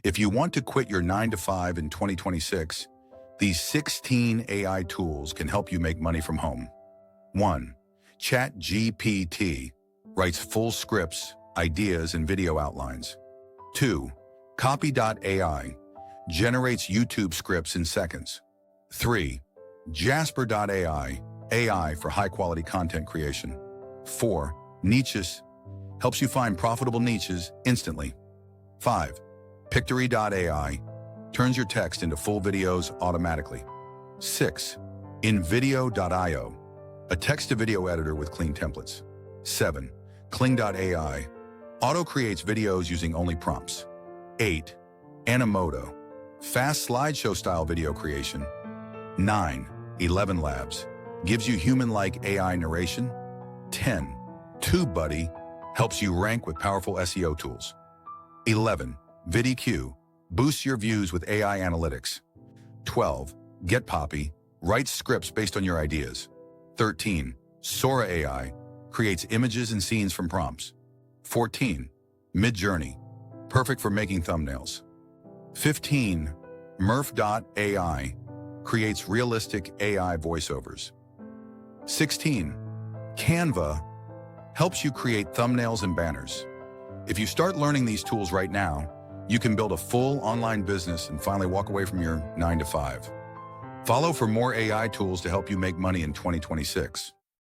If you want to quit your 9 to 5 in 2026, these 16 AI tools can help you make money from home. 1. ChatGPT writes full scripts, ideas, and video outlines. 2. Copy.ai generates YouTube scripts in seconds. 3. Jasper.ai, AI for high-quality content creation. 4. Niches helps you find profitable niches instantly. 5. Pictory.ai turns your text into full videos automatically. 6. InVideo.io, a text-to-video editor with clean templates. 7. Kling.ai, auto-creates videos using only prompts. 8. Animoto, fast slideshow-style video creation. 9. 11 Labs, gives you human-like AI narration. 10. TubeBuddy helps you rank with powerful SEO tools. 11. VidIQ boosts your views with AI analytics. 12. GetPoppy writes scripts based on your ideas. 13. Sora AI creates images and scenes from prompts. 14. Midjourney, perfect for making thumbnails. 15. Murph.ai creates realistic AI voiceovers. 16. Canva helps you create thumbnails and banners. If you start learning these tools right now, you can build a full online business and finally walk away from your 9 to 5. Follow for more AI tools to help you make money in 2026.